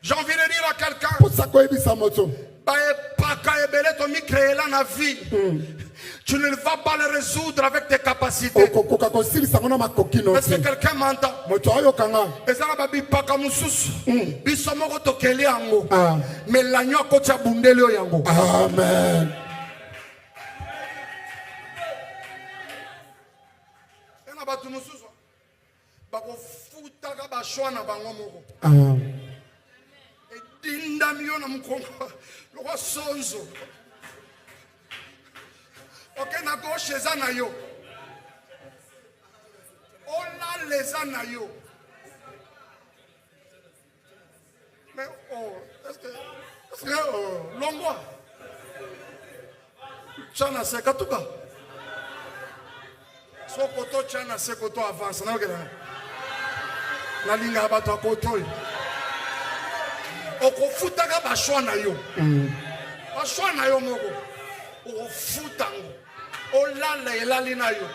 J'ai envie de dire à quelqu'un, tu ne vas pas le résoudre avec tes capacités. Est-ce que quelqu'un m'entend? Mais l'agneau a bundele yango. Amen. Ok, na gauche eza na yo. Ola leza na yo. Mais oh, est-ce que longwa. Chana se katuka. So koto chana se koto avance na okela. Na linga bato koto. Okofutaka bashwa na yo. Bashwa na yo moko. Ofutango. Olala elali na yo.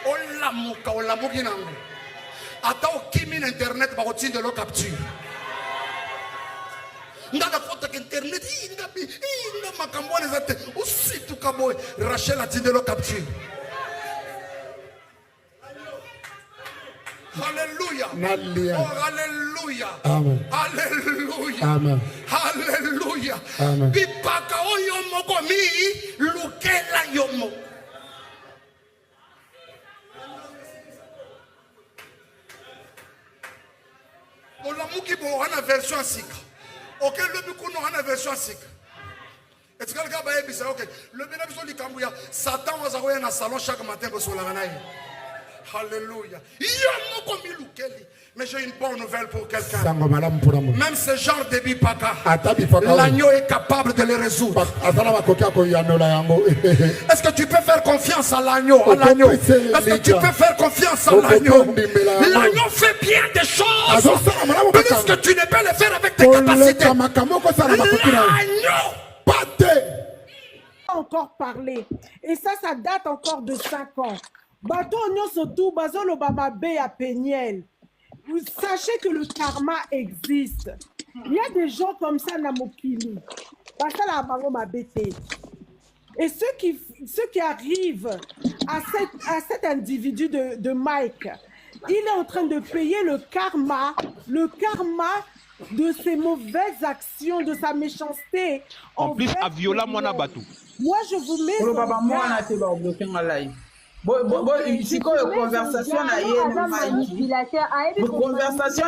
Olamuka olamuki nango. Ata okimi na internet ba kotinda lo capture. Ndaka kota ke internet inga makambone zate usitu kaboy Rachel atinde lo capture. Alléluia. Oh, alléluia. Amen. Alléluia. Amen. Alléluia. Amen. Bipaka oyomo komi lukela yomo. Olamuki bo ana version sika. OK, le bikuno ana version sika. Est-ce que le gars va ebisa OK. Le benabiso likambuya Satan wa zakoya na salon chaque matin pour sola na. Alléluia. Mais j'ai une bonne nouvelle pour quelqu'un. Même ce genre de bipaka, l'agneau est capable de les résoudre. Est-ce que tu peux faire confiance à l'agneau? Est-ce que tu peux faire confiance à l'agneau? L'agneau fait bien des choses. Plus que tu ne peux le faire avec tes capacités. L'agneau. Encore parler. Et ça date encore de 5 ans. Bateau surtout, Bazol Obama B à Péniel. Vous sachez que le karma existe. Il y a des gens comme ça, Namokili. Et ceux qui arrivent à cet individu de Mike, il est en train de payer le karma de ses mauvaises actions, de sa méchanceté. En plus, à viola moi Batou. Moi, je vous mets. Conversation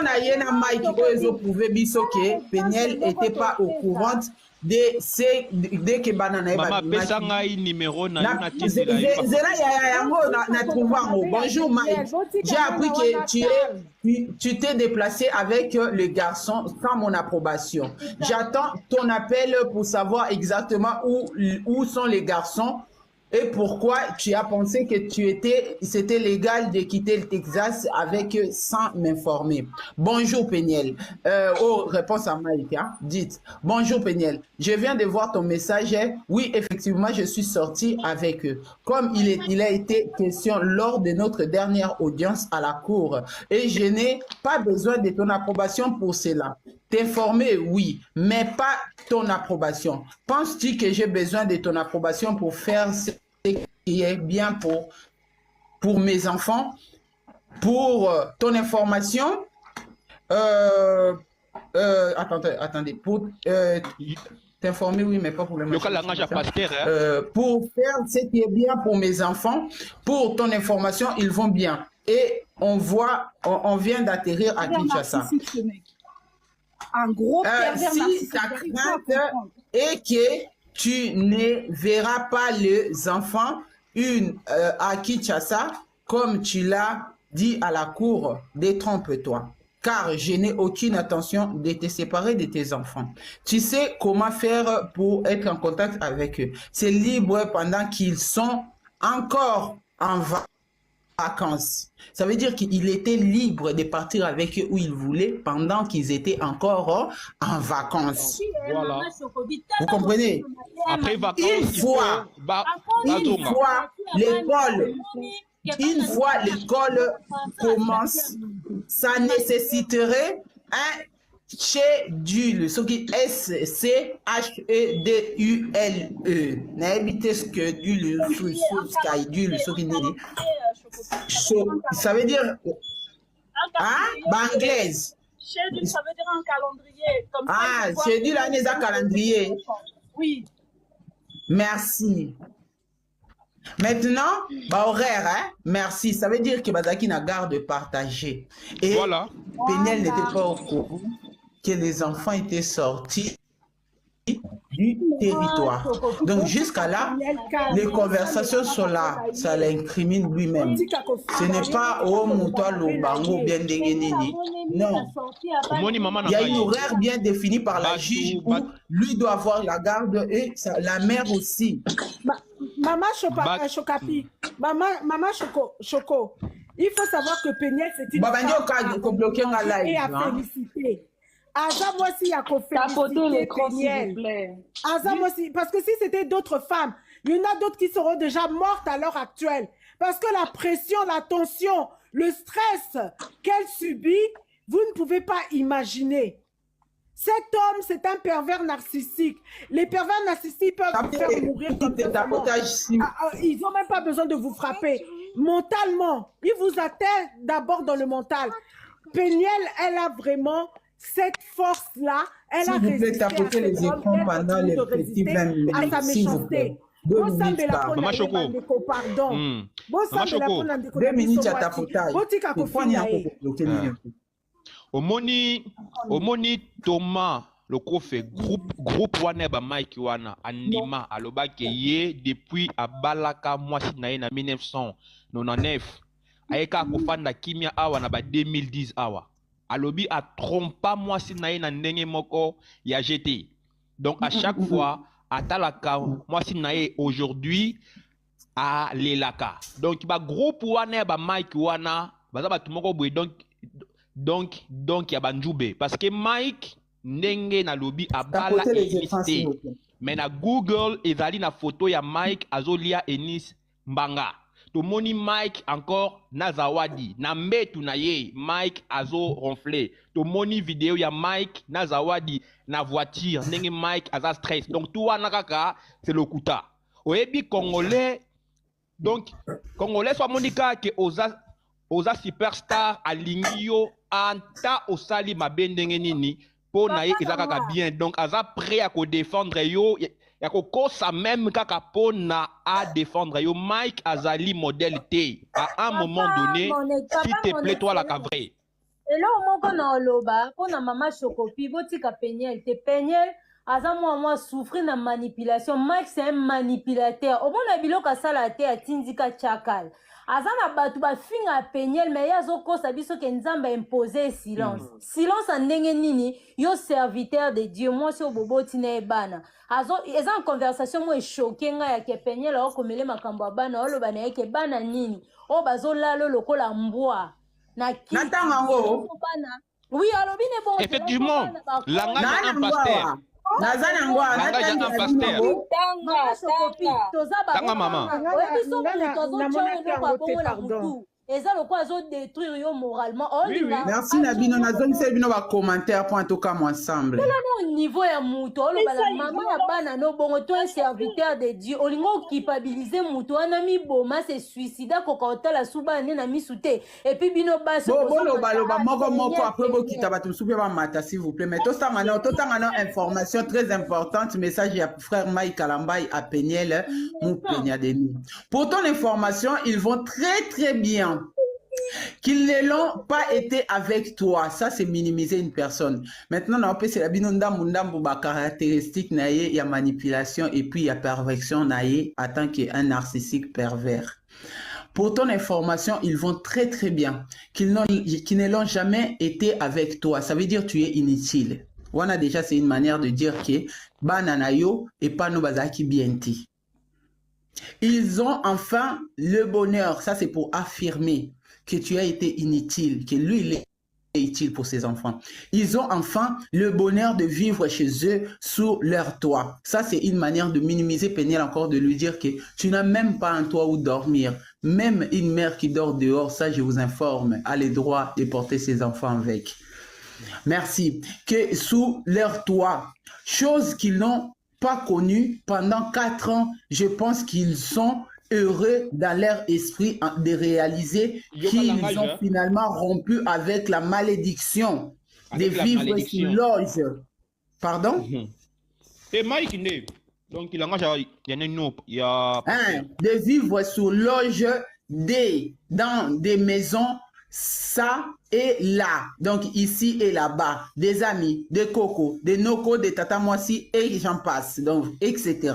na yena Mike ozo prouver biso que Péniel était pas au courant de que banana Maman pesa ngai numéro na na tisila. Bonjour Mike. J'ai appris que tu t'es déplacé avec le garçon sans mon approbation. J'attends ton appel pour savoir exactement où sont les garçons. Et pourquoi tu as pensé que c'était légal de quitter le Texas avec eux sans m'informer? Bonjour Péniel. Réponse à Mike, hein? Dites. Bonjour Péniel. Je viens de voir ton message. Oui, effectivement, je suis sorti avec eux. Comme il a été question lors de notre dernière audience à la cour. Et je n'ai pas besoin de ton approbation pour cela. T'informer, oui, mais pas ton approbation. Penses-tu que j'ai besoin de ton approbation pour faire ce qui est bien pour mes enfants? Pour ton information, attendez, pour t'informer, oui, mais pas pour le pour faire ce qui est bien pour mes enfants, pour ton information, ils vont bien. Et on vient d'atterrir à Kinshasa. Un gros pervers si ta crainte est que tu ne verras pas les enfants à Kinshasa, comme tu l'as dit à la cour, détrompe-toi, car je n'ai aucune intention de te séparer de tes enfants. Tu sais comment faire pour être en contact avec eux. C'est libre pendant qu'ils sont encore en vacances. Ça veut dire qu'il était libre de partir avec eux où il voulait pendant qu'ils étaient encore en vacances. Voilà. Vous comprenez? Après vacances, une fois l'école une fois l'école commence, ça nécessiterait un schedule, ce qui S-C-H-E-D-U-L-E. N'habitez ce que du schedule, ce qui n'est ça veut dire, hein, anglaise. Schedule, ça veut dire un calendrier. Comme ah, schedule, un calendrier. Oui. Merci. Maintenant, bah, horaire, hein? Merci. Ça veut dire que Bazaki n'a garde partagée. Et voilà. Péniel n'était pas au courant que les enfants étaient sortis du territoire. Donc jusqu'à là, les conversations sont là, ça l'incrimine lui-même. Ce n'est pas au moutoir le bango bien déguénéni. Non. Il y a une horaire bien définie par la juge où lui doit avoir la garde et la mère aussi. Maman Chocapi, Maman Choco, il faut savoir que Péniel c'est une femme et à féliciter. Aza moi aussi à féliciter Péniel. Aza moi aussi, parce que si c'était d'autres femmes, il y en a d'autres qui seront déjà mortes à l'heure actuelle. Parce que la pression, la tension, le stress qu'elle subit, vous ne pouvez pas imaginer. Cet homme, c'est un pervers narcissique. Les pervers narcissiques peuvent vous faire mourir comme ça. Ils n'ont même pas besoin de vous frapper. Mentalement, ils vous atteignent d'abord dans le mental. Péniel, elle a vraiment cette force-là. Elle a résisté à les écrans pendant les petits 20 minutes. À sa méchanceté. Maman Choco. Pardon. Maman Choco. 2 minutes à ta potaille. Omoni Thomas le fait groupe wana ba Mike wana anima aloba ke ye depuis abalaka mwasi na ye na 1999 ayeka kofanda kimia awa na ba 2010 awa alobi a trompa mwasi na ye na ndenge moko ya GT. Donc à chaque fois atalaka mwasi na ye aujourd'hui a lelaka. Donc ba groupe wana ba Mike wana baza ba tumoko boy donc ya banjube parce que Mike ndenge na lobby abala existé mais na Google ezali na photo ya Mike azolia Enis Mbanga to moni Mike encore na zawadi na mbetu na ye Mike azo ronflé to moni vidéo ya Mike na zawadi na voiture ndenge Mike aza stress donc tout wana kaka c'est le kuta oyebi congolais donc congolais soit monika ke oza superstar alingi yo anta osali mabe ndenge nini po na ye eza kaka bien donc aza prêt à ko défendre yo ya ko kosa même kaka po na a défendre yo. Mike azali modèle T à un moment donné s'il te plaît toi la vrai elo moko na oloba po na Mama Chocopi botika Péniel te Péniel aza moi souffrir na manipulation. Mike c'est un manipulateur omona biloko asala te atindika chakal aza na bato bafinga Péniel mais yazo kosa biso ke nzamba imposer silence silence ndenge nini yo serviteur de Dieu moi so boboti na ebana azo eza en conversation mo choqué nga ya ke Péniel o komele makambo abana olo bana yake bana nini o bazolala lokola mbwa na ki bana oui alobi ne bon effectivement langage un pasteur Tanga mama. eza lokwa azo détruire yo moralement. Merci Nabino nazongi se bino ba commentaire pour en tout cas moi ensemble. Au niveau ya muto oloba la maman ya bana no bongo toi serviteur de Dieu olingo culpabiliser muto ana mi boma se suicida ko kota la suba ne na misute et puis bino baso loba moko après bo kitaba tu soupe ba mata s'il vous plaît mais tout ça maintenant information très importante message ya frère Mike Kalambai à Péniel mon Péniel de nuit. Pour ton information ils vont très bien. Qu'ils ne l'ont pas été avec toi, ça c'est minimiser une personne. Maintenant, on peut se la binondam caractéristique naïe, il y a manipulation et puis il y a perversion naïe en tant qu'un narcissique pervers. Pour ton information, ils vont très bien. Qu'ils ne l'ont jamais été avec toi, ça veut dire tu es inutile. On a déjà c'est une manière de dire que bananayo et pas nous bazaki bienti. Ils ont enfin le bonheur, ça c'est pour affirmer que tu as été inutile, que lui il est utile pour ses enfants. Ils ont enfin le bonheur de vivre chez eux sous leur toit. Ça c'est une manière de minimiser Péniel encore, de lui dire que tu n'as même pas un toit où dormir. même une mère qui dort dehors, ça je vous informe, a le droit de porter ses enfants avec. Merci. Que sous leur toit, chose qu'ils n'ont pas connue pendant 4 ans, je pense qu'ils sont heureux dans leur esprit de réaliser qu'ils ont finalement rompu avec la malédiction de vivre sous loge. Pardon? Et Mike, donc il y a de vivre sous loge dans des maisons, ça et là, donc ici et là-bas, des amis, des cocos, des noko, des tata moissi et j'en passe, donc etc.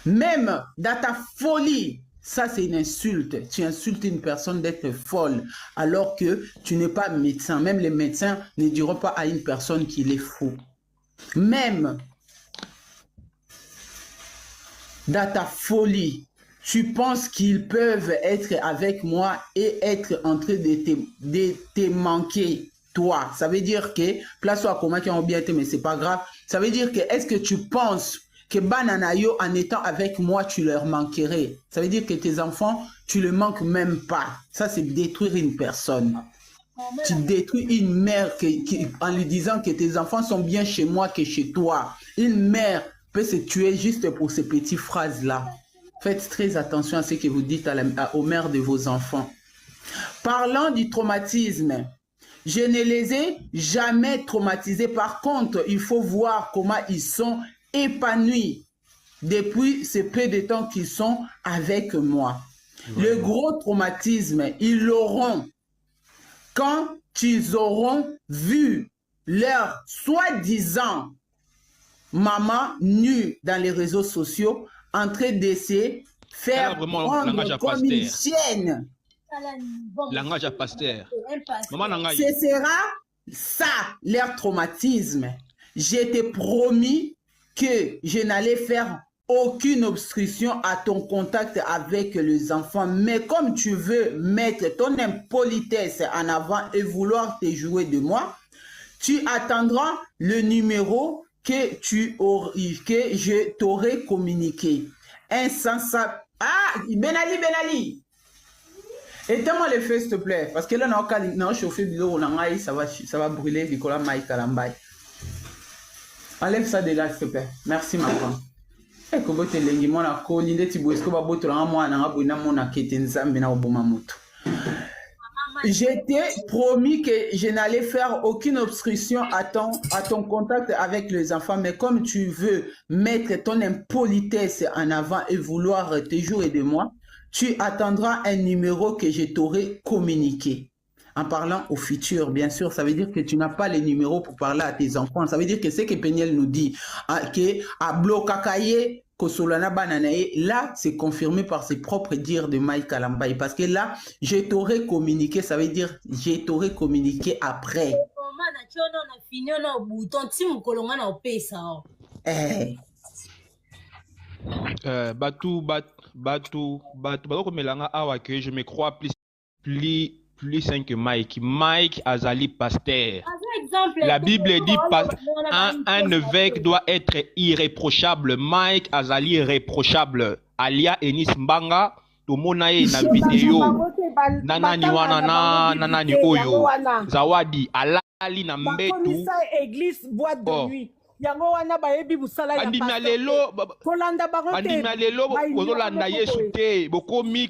Même dans ta folie, ça c'est une insulte. Tu insultes une personne d'être folle alors que tu n'es pas médecin. Même les médecins ne diront pas à une personne qu'il est fou. Même dans ta folie, tu penses qu'ils peuvent être avec moi et être en train de te manquer, toi. Ça veut dire que, place-toi comment qui ont bien été, mais c'est pas grave. Ça veut dire que, est-ce que tu penses que Bananayo, en étant avec moi, tu leur manquerais? Ça veut dire que tes enfants, tu ne manques même pas. Ça, c'est détruire une personne. Tu détruis une mère en lui disant que tes enfants sont bien chez moi que chez toi. Une mère peut se tuer juste pour ces petites phrases-là. Faites très attention à ce que vous dites aux mères de vos enfants. Parlant du traumatisme, je ne les ai jamais traumatisés. Par contre, il faut voir comment ils sont épanouis depuis ce peu de temps qu'ils sont avec moi. Le gros traumatisme, ils l'auront quand ils auront vu leur soi-disant maman nue dans les réseaux sociaux en train de se faire prendre comme une chienne. Langage à pasteur. Ce sera ça, leur traumatisme. Je t'ai promis que je n'allais faire aucune obstruction à ton contact avec les enfants. Mais comme tu veux mettre ton impolitesse en avant et vouloir te jouer de moi, tu attendras le numéro que je t'aurai communiqué. Insensable. Ah, Benali. Éteins-moi les feux, s'il te plaît. Parce que là, on a chauffé le bureau, ça va brûler, Nicolas Mike Kalambay. Enlève ça de là, s'il te plaît. Merci, ma femme. Et que vous te lengi, moi, la colline, tu bois, ce que vous avez moi, je t'ai promis que je n'allais faire aucune obstruction à ton contact avec les enfants, mais comme tu veux mettre ton impolitesse en avant et vouloir te jouer de moi, tu attendras un numéro que je t'aurai communiqué. En parlant au futur, bien sûr, ça veut dire que tu n'as pas les numéros pour parler à tes enfants. Ça veut dire que ce que Peniel nous dit, que à Blokakaye, Kosolana Bananae, là, c'est confirmé par ses propres dires de Mike Kalambay. Parce que là, je t'aurais communiqué, ça veut dire je t'aurais communiqué après. Je me crois plus sain que Mike. Mike Azali Pasteur. La Bible dit un évêque doit être irréprochable. Mike Azali irréprochable. Alia Enis Mbanga, Tomonae na vidéo. Nana ni oyo. Zawadi alali na mbetu. Église boîte de nuit. Yango wana bayebi busala ya kolanda lelo ozolanda Yesu te bokomi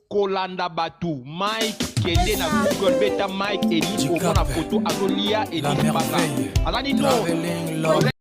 kolanda batu. Mike kende na Google beta Mike Elis omona photo azolia Elis Mbanga azali no